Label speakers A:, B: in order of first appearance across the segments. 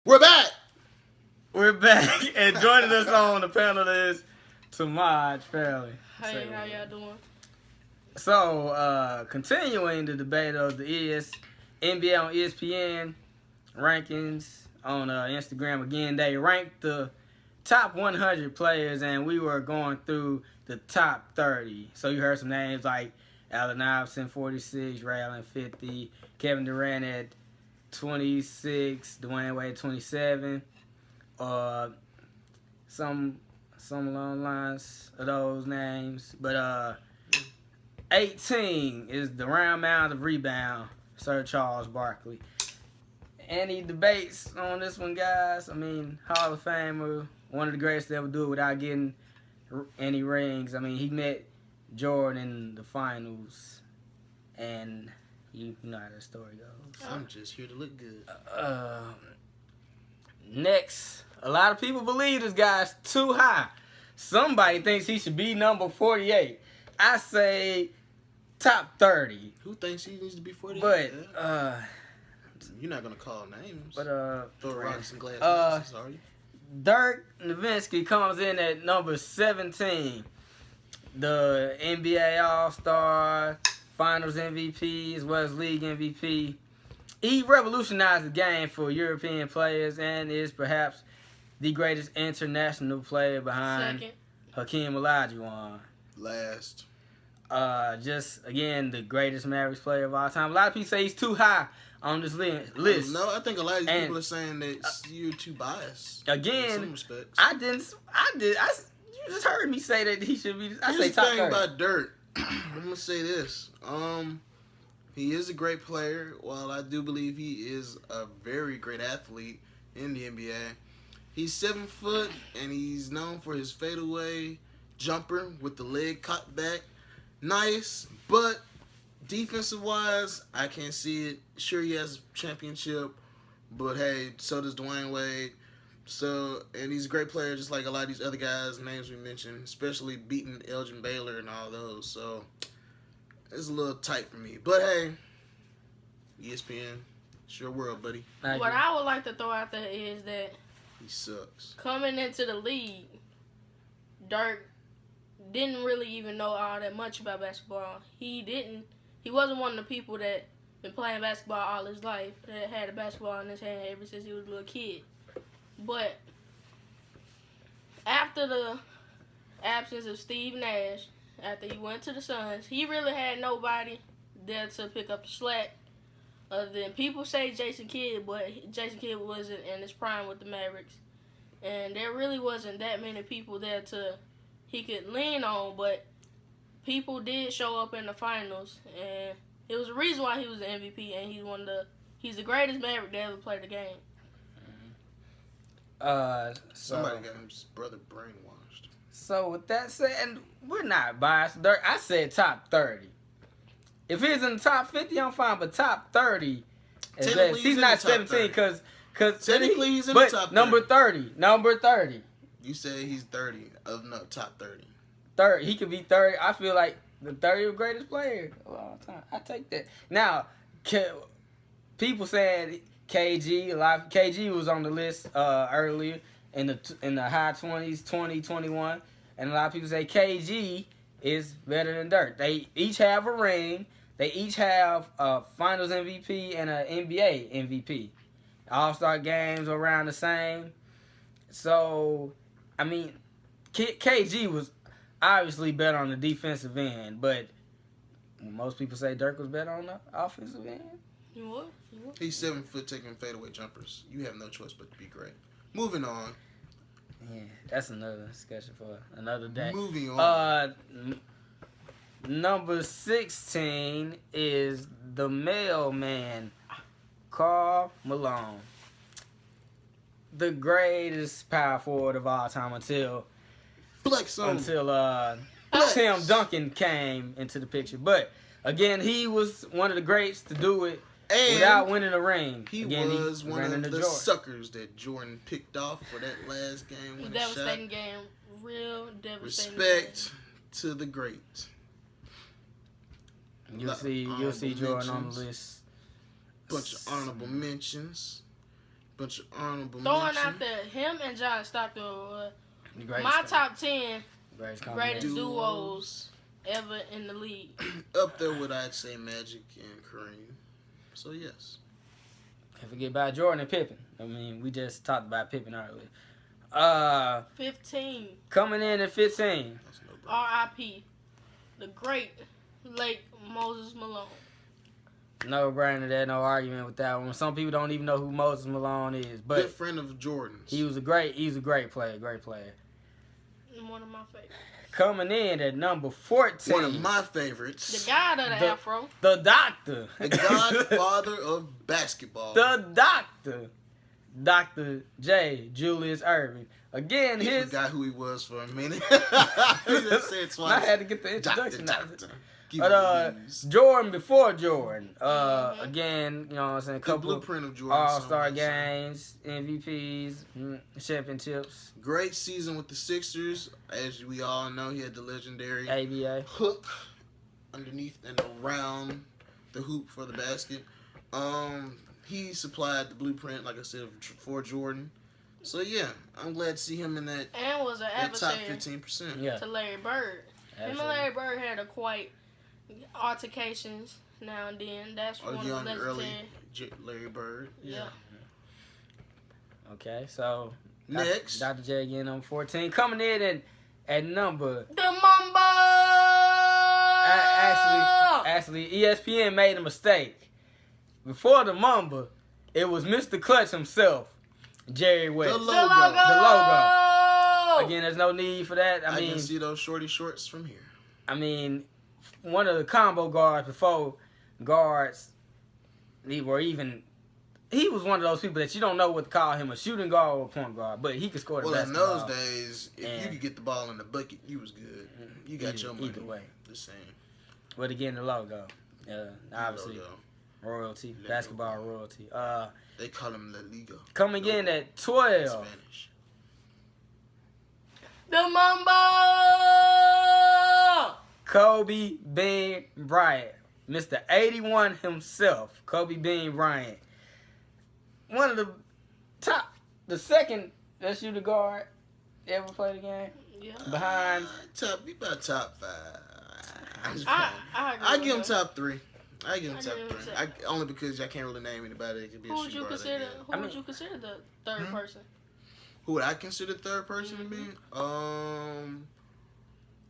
A: We're back.
B: We're back, and joining us on the panel is Tamaj Fairley.
C: Hey, how y'all doing?
B: So, continuing the debate of the NBA on ESPN rankings on Instagram again, they ranked the top 100 players, and we were going through the top 30. So you heard some names like Allen Iverson, 46, Ray Allen, 50, Kevin Durant at 26, Dwayne Wade, 27. Some along the lines of those names. But 18 is the round mound of rebound, Sir Charles Barkley. Any debates on this one, guys? I mean, Hall of Famer, one of the greatest to ever do it without getting any rings. I mean, he met Jordan in the finals, and you know how the story goes.
A: I'm just here to look good.
B: Next, a lot of people believe this guy's too high. Somebody thinks he should be number 48. I say top 30.
A: Who thinks he needs to be 48?
B: But,
A: you're not going to call names.
B: But,
A: throw rocks and glass. Sorry.
B: Dirk Nowitzki comes in at number 17. The NBA All-Star, Finals MVP, as well as League MVP. He revolutionized the game for European players and is perhaps the greatest international player behind Hakeem Olajuwon.
A: Last.
B: Just, again, the greatest Mavericks player of all time. A lot of people say he's too high on this list.
A: No, I think a lot of these people are saying that you're too biased.
B: Again,
A: in some respects.
B: You just heard me say that he should be. I say
A: Here's
B: top
A: the thing
B: 30.
A: about Dirk. I'm gonna say this. He is a great player. While I do believe he is a very great athlete in the NBA, he's 7 foot and he's known for his fadeaway jumper with the leg cocked back. Nice, but defensive wise, I can't see it. Sure, he has a championship, but hey, so does Dwayne Wade. And he's a great player, just like a lot of these other guys' names we mentioned, especially beating Elgin Baylor and all those. So it's a little tight for me. But hey, ESPN, it's your world, buddy.
C: What I would like to throw out there is that
A: he sucks.
C: Coming into the league, Dirk didn't really even know all that much about basketball. He wasn't one of the people that been playing basketball all his life, that had a basketball in his hand ever since he was a little kid. But after the absence of Steve Nash, after he went to the Suns, he really had nobody there to pick up the slack. Other than people say Jason Kidd, but Jason Kidd wasn't in his prime with the Mavericks. And there really wasn't that many people there he could lean on, but people did show up in the finals, and it was the reason why he was the MVP, and he's the greatest Maverick to ever play the game.
A: Somebody got his brother brainwashed.
B: So with that said, and we're not biased. Dirk, I said top 30. If he's in the top 50, I'm fine, but top 30 is best. He's not 17 because
A: technically he's in the top 30.
B: Number 30.
A: You say he's 30 top 30.
B: 30. He could be 30. I feel like the 30th greatest player of all time. I take that. Now, people said KG was on the list earlier in the high 20s, 20, 21, and a lot of people say KG is better than Dirk. They each have a ring. They each have a Finals MVP and an NBA MVP. All-Star games are around the same. So, I mean, KG was obviously better on the defensive end, but most people say Dirk was better on the offensive end.
C: What?
A: He's 7 foot taking fadeaway jumpers. You have no choice but to be great. Moving on.
B: Yeah, that's another discussion for another day.
A: Moving on.
B: Number 16 is the mailman, Karl Malone. The greatest power forward of all time until Tim Duncan came into the picture. But again, he was one of the greats to do it without winning a ring.
A: He was one of the suckers that Jordan picked off for that last game.
C: Devastating game. Real devastating
A: Respect to the great.
B: You'll see Jordan on the list.
A: Bunch of honorable mentions. Bunch of honorable
C: Throwing
A: mention.
C: out there, him and John Stockton were
B: The greatest
C: my
B: player.
C: top 10
B: Greatest
C: greatest
B: combination.
C: duos ever in the league.
A: Up there with, I'd say, Magic and Kareem. So, yes.
B: Can't forget about Jordan and Pippen. I mean, we just talked about Pippen earlier.
C: 15.
B: Coming in at 15.
A: That's no brainer.
C: R.I.P. The great late Moses Malone.
B: No brainer there, no argument with that one. Some people don't even know who Moses Malone is, but
A: Good friend of Jordan's.
B: he was a great player, great player.
C: One of my favorites.
B: Coming in at number 14.
A: One of my favorites.
C: The guy of the afro.
B: The doctor.
A: The godfather of basketball.
B: The doctor. Dr. J. Julius Erving. Again,
A: He
B: his...
A: forgot who he was for a minute. He just said it twice.
B: I had to get the introduction.
A: Doctor.
B: But Jordan before Jordan. Again, you know what I'm saying?
A: The
B: Couple
A: blueprint of Jordan.
B: All-Star games, MVPs, championships,
A: Great season with the Sixers. As we all know, he had the legendary
B: ABA.
A: hook underneath and around the hoop for the basket. He supplied the blueprint, like I said, for Jordan. So yeah, I'm glad to see him in that
C: And was an
A: top
C: adversary
A: 15%.
B: Yeah.
C: to Larry Bird. Him and Larry Bird had a quite altercations now and then. That's
A: Or
C: one
A: young,
C: of the
A: early
C: legendary.
A: Larry Bird.
C: Yeah.
B: Okay, so
A: Next.
B: Dr. J again, number 14. Coming in at number...
C: The Mamba!
B: Actually, ESPN made a mistake. Before the Mamba, it was Mr. Clutch himself, Jerry West.
A: The
C: The
A: logo.
C: logo!
B: Again, there's no need for that.
A: I can see those shorty shorts from here.
B: I mean, one of the combo guards before guards, he was one of those people that you don't know what to call him, a shooting guard or a point guard, but he could score the
A: Well, in
B: basketball.
A: those days, if you could get the ball in the bucket, you was good. You got your money.
B: Either way.
A: Just saying.
B: But again, the logo. Obviously,
A: Logo.
B: royalty,
A: Logo.
B: basketball royalty.
A: They call him La Liga.
B: Coming in at 12.
A: Spanish.
C: The Mamba!
B: Kobe Bean Bryant. Mr. 81 himself, Kobe Bean Bryant. One of the second best shooting guard ever played the game.
C: Yeah.
B: Behind
A: He about top 5.
C: I agree
A: I
C: with
A: give him
C: him.
A: top 3. I give him
C: I
A: top
C: agree with
A: 3.
C: that.
A: Only because I can't really name anybody that could be a
C: Who would
A: shooting
C: you
A: guard.
C: consider?
A: Like that.
C: Would you consider the third person?
A: Who would I consider third person to be?
C: Mm-hmm.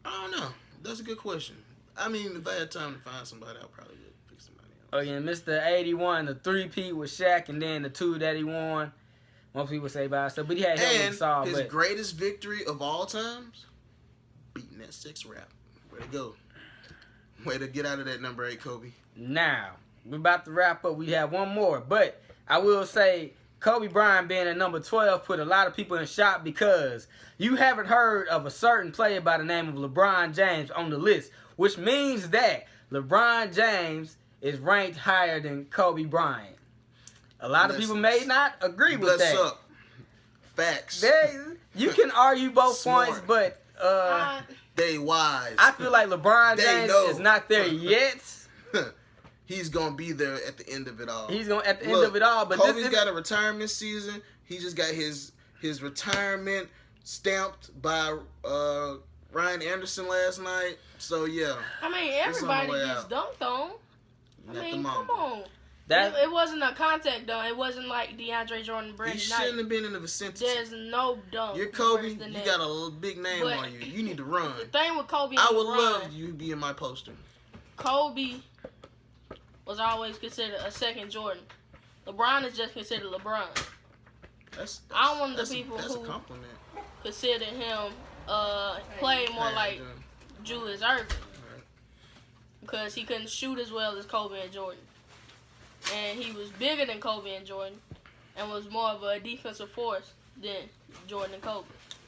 A: I don't know. That's a good question. I mean, if I had time to find somebody, I'd probably pick somebody else.
B: again, Mr. 81, the 3-peat with Shaq, and then the 2 that he won. Most people say by himself, but he had help with Saul.
A: His
B: But
A: greatest victory of all times, beating that 6 rap. Way to go. Way to get out of that number 8, Kobe.
B: now, we're about to wrap up. We have one more, but I will say Kobe Bryant being at number 12 put a lot of people in shock because you haven't heard of a certain player by the name of LeBron James on the list, which means that LeBron James is ranked higher than Kobe Bryant. A lot of people may not agree with
A: Bless
B: that.
A: up. Facts.
B: You can argue both
A: Smart.
B: points, but
A: They wise.
B: I feel like LeBron
A: They
B: James
A: know.
B: is not there yet.
A: He's gonna be there at the end of it all.
B: He's going at the end of it all, but
A: Kobe's got a retirement season. He just got his retirement stamped by Ryan Anderson last night. So yeah,
C: I mean,
A: It's on the
C: everybody
A: way
C: gets
A: out.
C: dunked on. I
A: Not the
C: mean,
A: Mamba.
C: come on.
B: that
C: It wasn't a contact dunk. It wasn't like DeAndre Jordan,
A: he
C: Brandon
A: shouldn't
C: Knight.
A: have been in the vicinity.
C: There's no dunk.
A: You're Kobe.
C: worse
A: You
C: than that.
A: got a little big name
C: But-
A: on you. You need to run.
C: The thing with Kobe and
A: I would
C: LeBron,
A: love you to be in my poster.
C: Kobe was always considered a second Jordan. LeBron is just considered LeBron. I'm one of the people
A: that's
C: who
A: a compliment.
C: consider him play more like Julius Erving because he couldn't shoot as well as Kobe and Jordan. And he was bigger than Kobe and Jordan and was more of a defensive force than Jordan and Kobe.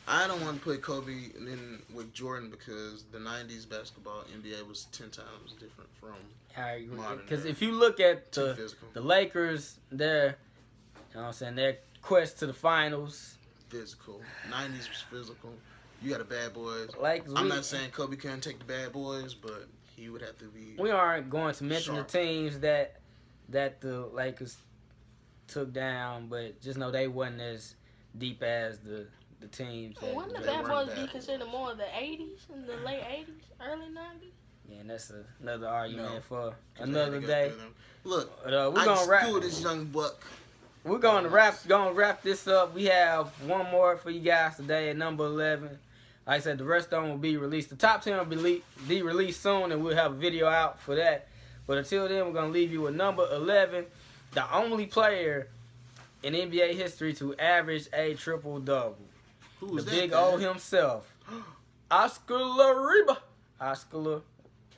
A: I don't want to put Kobe in with Jordan because the 90s basketball NBA was 10 times different from
B: I agree.
A: modern
B: Because
A: era.
B: if you look at
A: Too physical.
B: the Lakers, their, you know what I'm saying, their quest to the finals.
A: Physical. 90s was physical. You got a bad boys.
B: Lakers,
A: I'm not saying Kobe couldn't take the bad boys, but he would have to be.
B: we aren't going to mention
A: Sharp.
B: the teams that the Lakers took down, but just know they wasn't as deep as the teams.
C: Wouldn't the
A: They
C: Bad
A: weren't
C: Boys be
A: bad.
C: considered more of the 80s, in the late 80s, early 90s?
B: Yeah, and that's another argument
A: No,
B: for
A: 'Cause they had
B: another
A: to go
B: day.
A: through them. Look,
B: But, we're
A: I
B: gonna
A: just
B: wrap.
A: schooled this young buck.
B: We're gonna wrap this up. We have one more for you guys today at number 11. Like I said, the rest of them will be released. The top 10 will be released soon, and we'll have a video out for that. But until then, we're gonna leave you with number 11, the only player in NBA history to average a triple-double.
A: Who's
B: The
A: that?
B: big
A: guy?
B: O himself, Oscar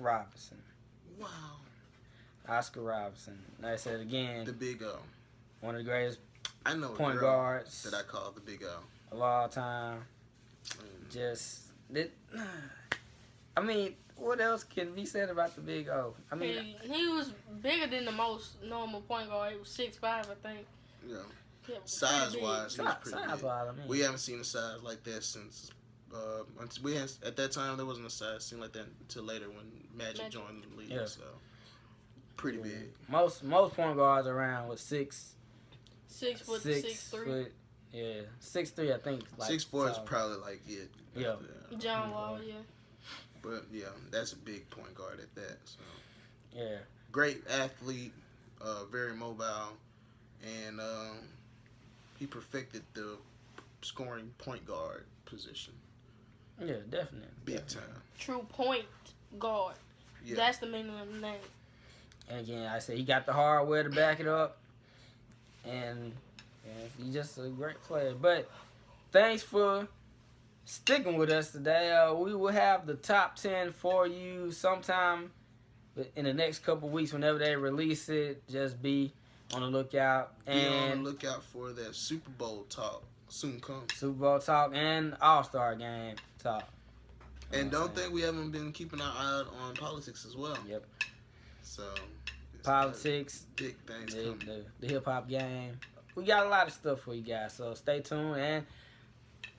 B: Robinson.
A: Wow.
B: Oscar Robinson. Like I said again,
A: The big O.
B: one of the greatest
A: I know a
B: point
A: girl
B: guards
A: that I call the big O.
B: of all time. I mean, what else can be said about the big O? I mean,
C: He was bigger than the most normal point guard. He was 6'5", I think.
A: Yeah.
C: Yeah,
A: Size
C: pretty
A: wise, he was pretty
B: size
A: big.
B: wise, I mean.
A: We haven't seen a size like that since. At that time there wasn't a size seen like that until later when Magic joined the league.
B: Yeah.
A: So pretty big.
B: Most point guards around with 6
C: 6 foot, 6'3".
B: foot. Yeah, 6'3", I think. Like
A: 6'4" is
B: tall.
A: probably like it.
B: Yeah.
C: John Wall, yeah.
A: But yeah, that's a big point guard at that. So
B: Yeah.
A: great athlete, very mobile, and he perfected the scoring point guard position.
B: Yeah, definitely.
A: Big time.
C: True point guard.
A: Yeah.
C: That's the meaning of the name.
B: And again, I said he got the hardware to back it up, and he's just a great player. But thanks for sticking with us today. We will have the top 10 for you sometime in the next couple weeks whenever they release it. Just be on the lookout.
A: Be on
B: And
A: the lookout for that Super Bowl talk soon come.
B: Super Bowl talk and All-Star game talk.
A: And don't think we haven't been keeping our eye out on politics as well.
B: Yep.
A: So it's
B: Politics,
A: big things coming.
B: the hip-hop game. We got a lot of stuff for you guys, so stay tuned. And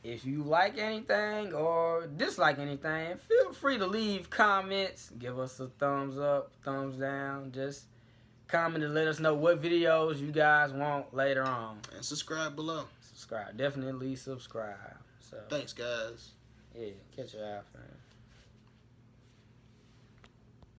B: if you like anything or dislike anything, feel free to leave comments. Give us a thumbs up, thumbs down. Just comment and let us know what videos you guys want later on.
A: And subscribe below.
B: Subscribe. Definitely subscribe. So
A: Thanks, guys.
B: yeah, catch your eye, friend.